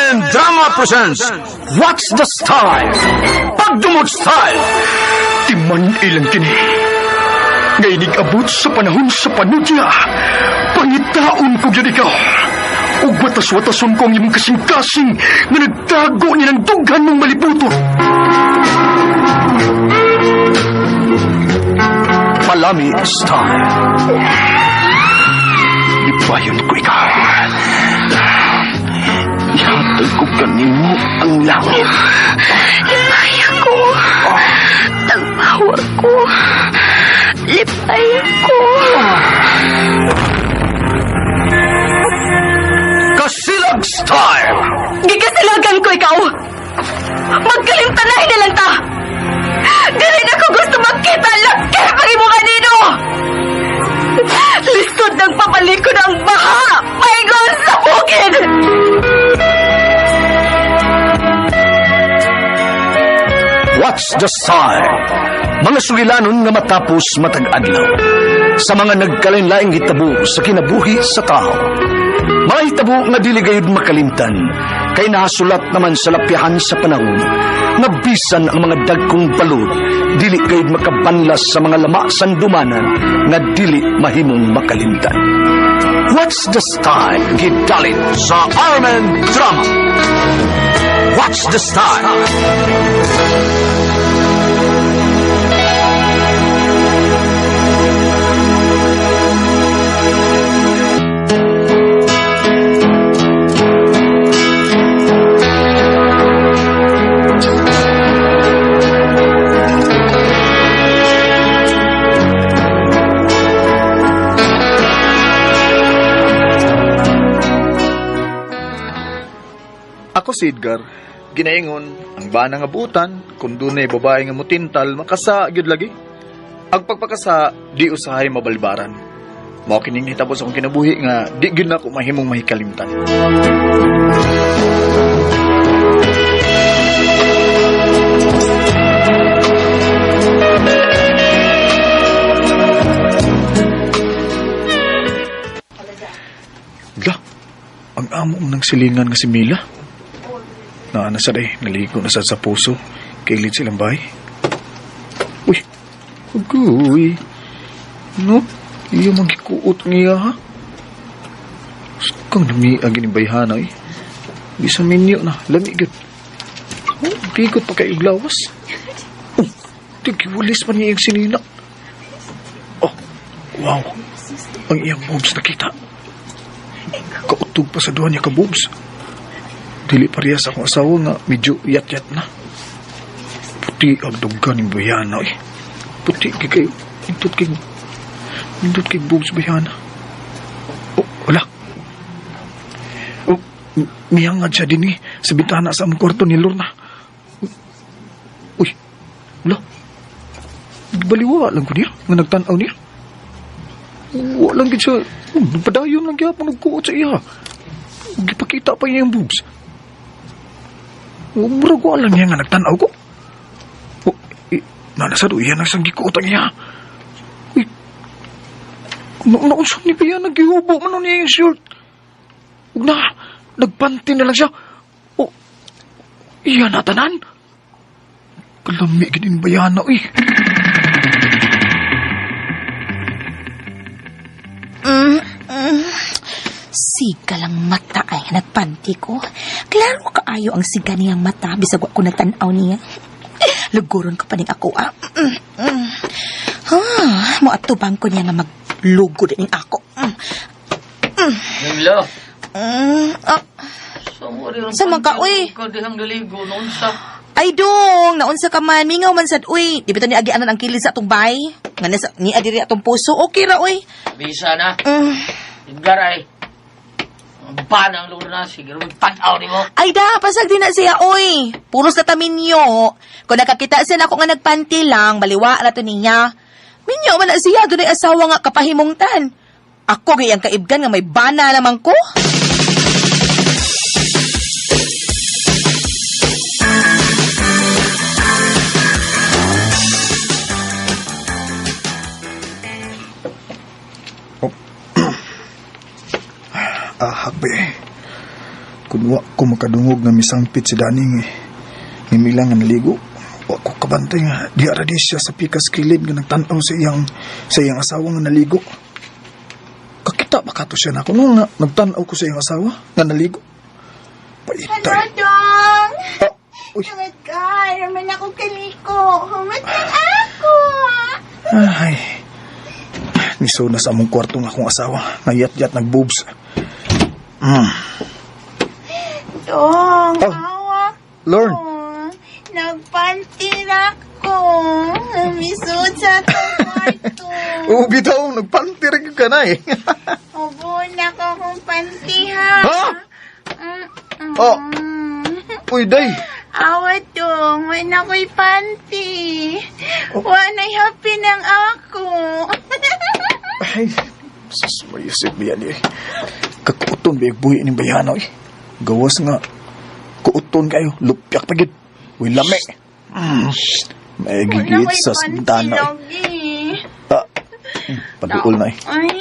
Armen Drama presents What's the Style? Pagdumot Style. Timan ilang kini. Ngayon abot sa panahon sa panudya. Pangitaon ko yun ikaw. Ug watas-watason ko ang imong kasing-kasing na nagtago ni ng dughan mong malibutor. Palami Style. Ibayon ko ikaw. Ihatag ko kanimo ang langit. Lipay ako. Tagbawa ko. Lipay ako. Kasilag Style. Gikasilagan ko ikaw. Magkalimtanahin na lang ta. Dili na ko gusto magkita laki pag imo kanino. Lisod ng papalikod ang baha. Maygon sa bukid. What's the Style? Mga sugilanon nga matapos matag adlaw. Sa mga nagkalain-laing hitabo sa kinabuhi sa tao. Mga hitabo nga dili gayud makalimtan, kay nahasulat naman sa lapyahan sa panahon, nga bisan ang mga dagkong balod, dili gayud makabanlas sa mga lama sandumanan, nga dili mahimong makalimtan. What's the Style? Gidalit sa Armen Drama. What's the Style? Ako si Edgar, ginaingon, ang bana nga butan, kung dunay babae nga mutintal, makasa, gyud lagi. Ang pagpakasa, di usahay mabalbaran. Mao kining hitabo sa akong kinabuhi nga, di gyud na ako mahimong mahikalimtan. La, ang among nang silingan nga si Mila. Nasa day, naligo na sa puso. Kailid silang bahay. Uy, agoy. No, iyo magikuot niya ha. Kang namiag ni bayhana eh. Bisa minyo na, lamigod. Oh, bigot pa kay iglawas. Oh, tigiwalis pa niya yung sinina. Oh, wow. Ang iyang boobs nakita. Kautog pa sa duha niya ka boobs. Dili parehas akong asawa nga medyo yat-yat na. Puti ang dugan ng bayana eh. Puti kay nindot kay boobs bayana. Oh, wala. Oh, miyangad siya din eh. Sa bitana sa among kwarto ni Lorna. Uy, wala. Baliwa lang ko niya. Nga nagtanaw niya. Wala lang din siya. Nagpadayon lang gyapon nagkuot sa iya. Gipakita pa niya yung boobs. Mura ko alam niya nga nagtanaw ko. Oh, nanasado iyan ang sanggikuotang niya. Uy, naunsan ni pa yan, naghihubo man niya yung shirt. Huwag na, nagpanty na lang siya. Oh, iyan natanan. Kalami ginin ba yan na, uy. Siga lang mata ay nagpanti ko. Klaro kaayo ang siga niyang mata bisag wa ko nagtanaw niya. Luguron ko pa ning ako mo atubang ko niya nga maglugo din ako. Mila. Sa mga uy. Kadihang naligo noon sa... Ay dong, naunsa ka man, mingaw man sad uy. Di ba ni agianan ang kilid sa atong bay? Nga ni adiri atong puso, okay ra uy. Bisa na. Edgar ay. Ang panang lugar na, sige, magpanaw ni mo. Ay da, pasag din na siya, oy. Puros na taminyo. Kung nakakita siya na ako nga nagpanti lang, baliwa na to niya. Minyo man na siya, doon ay asawa nga kapahimungtan. Ako gayang kaibgan nga may bana naman ko. Hakbe. Kung wa ko makadungog na misangpit si Daning ngimilang nga naligo. Wa ko kabantay nga di ara di siya sa pikas kilid nga nagtanaw sa iyang asawa nga naligo. Kakita ba kato siya na ako nung nga nagtanaw ko sa iyang asawa nga naligo. Paitay. Dong! Uy. Oh my God, naman ako kaliko. Humatang ako. Ay. Niso na sa among kwarto ng akong asawa. Ngayat-yat nagboobs. Dong, Oh. hawak Lord. ko. Nagpantir ako. Namisod sa kwarto. Ubi daw, nagpantirig ka na eh. Obo na ko kung pantiha. Ha? Oh. Uy, day. Awat dong, may nako'y panty. Wanay happy ng ako. Ay, sus, mayusip ba yan eh. Kakuuton ba yung buhi ni Bayano eh. Gawas nga. Kuuton kayo, lupyak pagid. Uy, lami. May gigit sa sintana eh. Paduol na eh. Ay,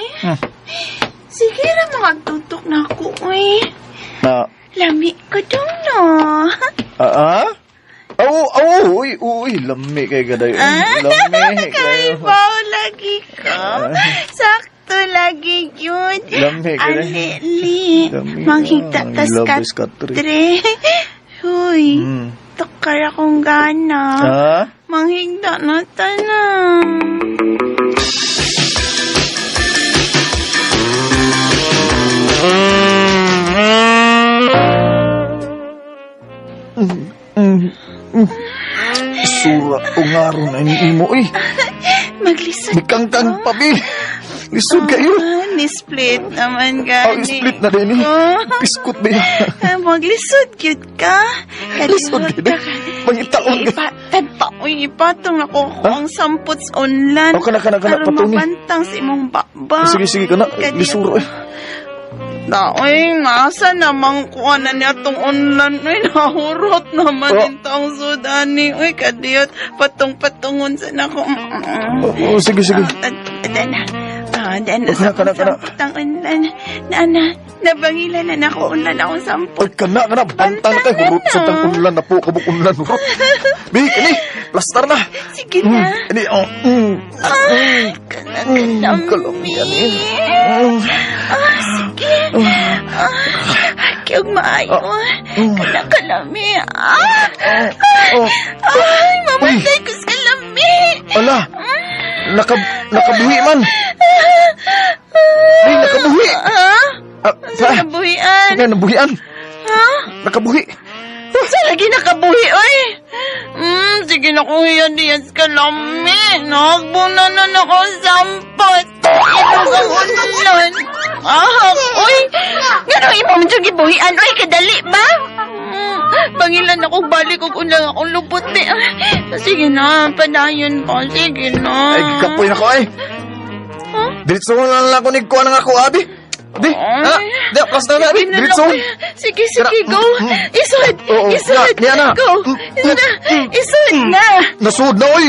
sige na makagtutok na ako, uy. Na, Lami ko dong, no? uy, lami kay gaday. Lami kayo. Kaibaw lagi ko. Sakto lagi yun. Lami ka na. Alili. Lami. Manghigtatas Love ka, is katre. Huy, takar akong gana. Ha? Manghigda na tanang. Sura o ngaron na imo eh. Maglisod Mikangkang pabi. Lisod kayo. Ni-split naman Oh, gani. split na din eh. Oh. Biskut ba yan? Maglisod cute ka. Lisod ka na. Mangitaon ka. Ipatong ako ang samputs online. O, kana, Para patungi. mapantang si mong baba. Sige ka na. Lisuro eh. Oy, nasa namang kuha na niya tong online. Uy, nahurot naman Oh. yung taong sudani. Uy, kadiyot, patong-patungon sa nako. Oo, sige. Dana, Kana. samputang online. Nabangilan na nako online akong samput. Ay, kana. Bantang na kayo. Hurot sa tang unlan na po. Kabuk unlan. Hurot. Bih, ini. Plastar na. Sige na. Ini, Kalami. Sige. Kiyog maayo. Kalami. Ay, mamatay ko sa kalami. Ala. Nakabuhi man. Ay, nakabuhi. Sa nabuhian. Nga, nabuhian. Ha? Nakabuhi. Sa lagi nakabuhi, oy. Sige na kung diyan sa kalami. Nagbong na ako sampot. Ito ang ulan. Oy. Gano'ng imo mo dyan gibuhian, oy, kadali ba? Pangilan ako, balik ko ulang akong lupot eh. Sige na, padayon ko. Sige na. Ay, kapoy na ko ay. Diritso na lang ako ni kuha ng ako, abi. Di, ha? Di, plastar na, abi. Diritso. Sige, go. Isod. Oo, Isod. niya na. Go. Isod na. Nasuod na, oy.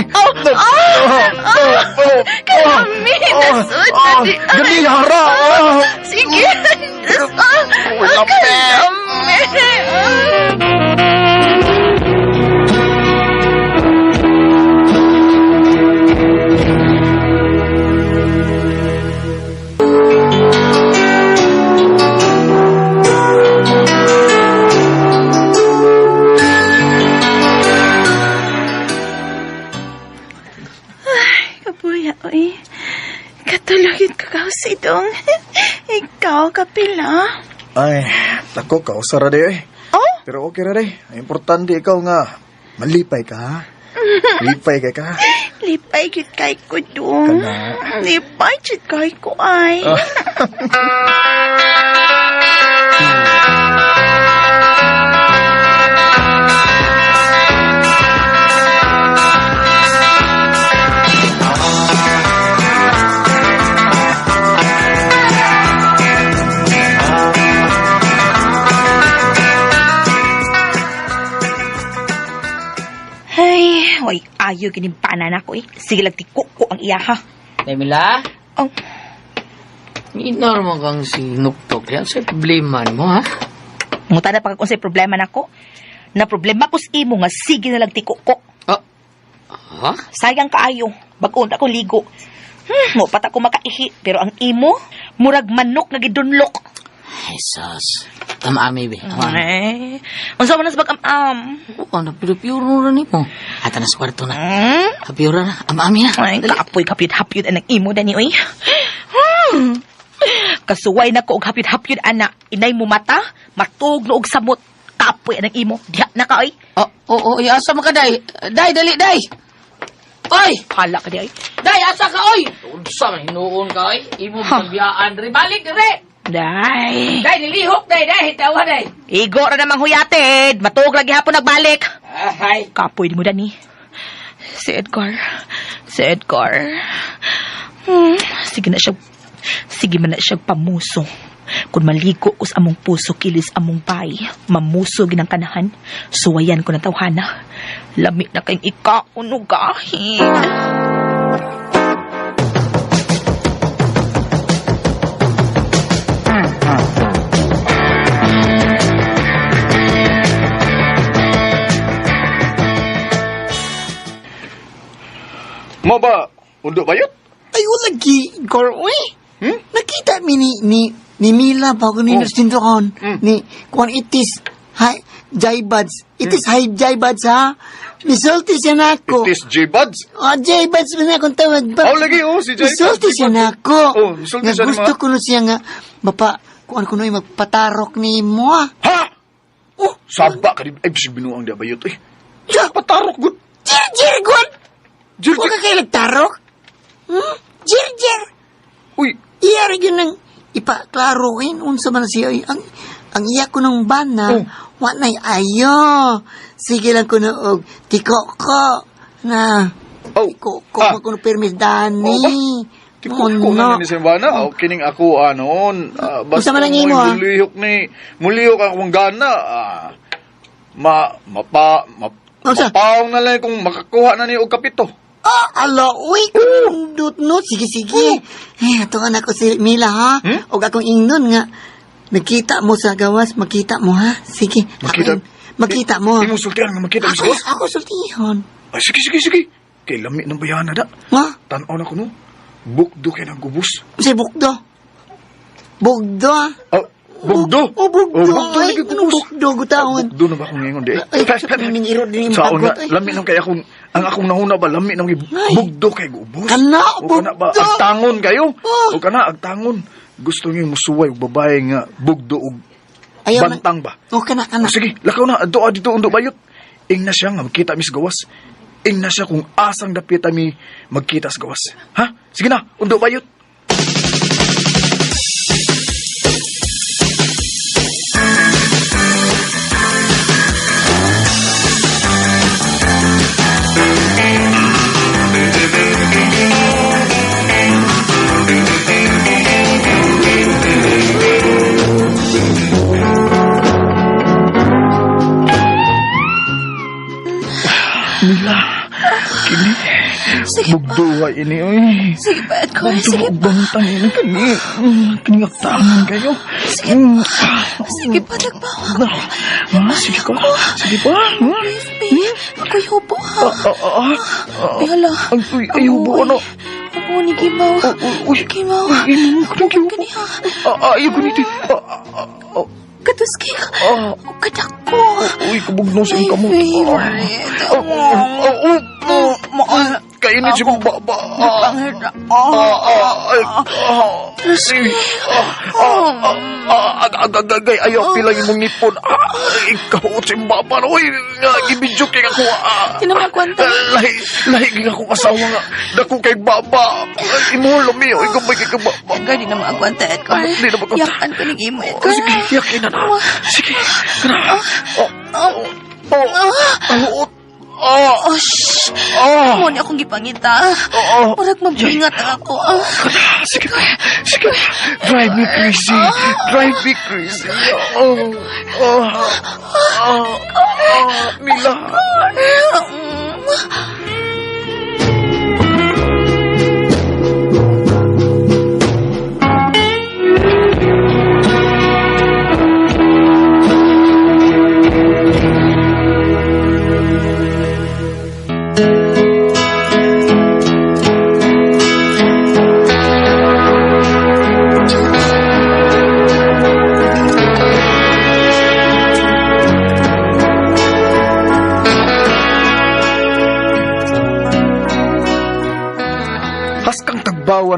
Kalami, nasod na di. Gani, hara. Sige. Lape. Kalami. Kabuya, oy. Katulogin ka kasi dong. Ikaw, kapila. Ay, tako ka, usara de, eh. Oh? Pero okay ra de. Importante ikaw nga. Malipay ka, ha? Lipay ka. Lipay jud kay ko dong. Kana. Lipay jud kay ko ay. Ay, way, ayaw ginibanan ako eh. Sige lang, tiko ko ang iya ha. Emila, Oh, ignore mo kang sinuktok yan sa problema mo, ha? Munta na pag kung say problema nako. Na problema ko sa imo nga sige na lang tiko ko. Ha? Sayang kaayo. Bagon akong ligo. Mo pata ko makaihi. Pero ang imo, murag manok nga gidunlok. Jesus. Amami, be. Amami. Ay, unsa man nas bagam-am. Oo, napiro-piro rin mo. Ata na sa kwarto na. Hapiro na. Amami na. Ay, kapoy-hapyod anak imo dani oy. Kasuway na ko og hapyod anak. Inay mo mata, matug no og samot. Kapoy anak imo. Diha na ka oy. Oo, asa mo ka, day? Day, dali, day. Oy! Hala ka di oy. Day, asa ka, oy! Unsa man hinuon ka, oy? Imo pagbiaan, rin. Balik, rin. Day. Day, nilihok, day, day. Hitawa, day. Igo ra namang huyatid. Matug lagi hapon nagbalik. Ay. Kapoy di mo dani. Si Edgar. Sige man na siya pamuso. Kung maligo ko sa among puso, kilis among bay, mamuso ginang kanahan, suwayan ko na tawhana. Lami na kayong ikaunugahin. Mo ba, undok bayot? Ay, lagi, Igor, uy. Nakita mi ni Mila bago ni Nurse Tindoon. Ni, kung itis, hi, Jaibads. Itis, hi, Jaibads, ha? Misulti siya na ako. Itis J-Buds? Jaibads mo na akong tawag ba? Oh, lagi, oh, si J-Buds. Misulti siya na ako. Oh, misulti siya gusto naman. ko na siya nga, kung ano ko na magpatarok ni mo, ha? Ha? Oh, Saba ka rin. Ay, bisig binuang di bayot, eh. ja, Patarok, good. Jir, good. Jir, Huwag ka kayo nagtarok? Jir. Uy, Iyari yun ang ipaklaruin unsa man siya. Ang iya ko ng bana, wa na'y ayo. Sige lang ko na og tiko ko na. oh. Tiko ko ko permis dani. Tikot ko na ni Simbana. O, kining ako, Usa man ang imo, ha? Mulihok akong gana. Usa? Mapaong na lang kung makakuha na ni og kapito. Ala, uy, kundot no. Sige. Ito anak ko si Mila, ha? Og akong ingnon nga. Nakita mo sa gawas, makita mo, ha? Sige. Makita mo. Imo sultihan nga makita mo sa gawas? Ako sultihan. Ay, sige. Kay lami ng bayana da. Ha? Tanaw na ko no. Bukdo kay ng gubos. Si Bukdo. Bugdo, ha? Bugdo? Bugdo. Ay, ano bugdo, gutawon? Bugdo na ba akong ngayon, di? Ay, kaming irod din yung Sa una, pagot. lami nang kay akong, ang akong nahuna ba, lami nang bugdo kay gubos. Kana, O kana ba, bugdo. agtangon kayo? Oh. O kana, agtangon. Gusto niyo musuway og babae nga bugdo og Ayaw man. bantang ba? O, kana. O sige, lakaw na, adto dito undo bayot. Ing na siya nga magkita mi sa gawas. Ing na siya kung asang dapita mi magkita sa gawas. Ha? Sige na, undo bayot. Mila, kini. Bugdo ini, oy. Sige pa, Edgar. Bugdo Sige og pa. bantang ini kini. Kini agtangon kayo. Sige pa, nagbawa. Sige ka. Sige pa. Babe, ako'y hubo, ha? Ay, hala. Ay, hubo, ano? Amo ni Gimaw. Gimaw. Kani, ha? Ayaw ko nito. Katuski ka. Kadak ko. Uy, kabugno sa My kamot. favorite. Kainit si baba. Katuski. Agagagay, ayaw pila yung mong ngipon. Ikaw si baba. Uy, ibidyo kay ako. Di naman kwenta. Lahi ako asawa nga. Dako kay baba. Imo, lumi. Ikaw ba kay baba? Edgar, di naman kwenta, Edgar. Di naman kwenta. Yakan ko ng imo, Edgar. Sige, yakin na na. Sige. Kana. Shh. Amo ni akong gipangita. Murag mabingat ang ako. Sige. Drive me crazy. Mila.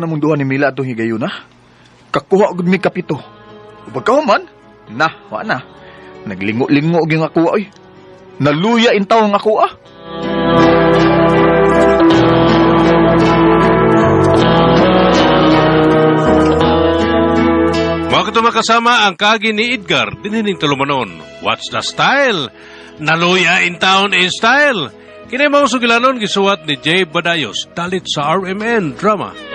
namong duha ni Mila atong higayon na. Kakuha gud mi kapito. Ug man, wa na. Naglingo-lingo gyud ako ay. Naluya intaw nga ako ah. Mga katuma kasama ang kagi ni Edgar dinhining tulumanon. What's the style? Naluya in town in style. Kinay mga sugilanon gisuwat ni Jay Badayos dalit sa RMN Drama.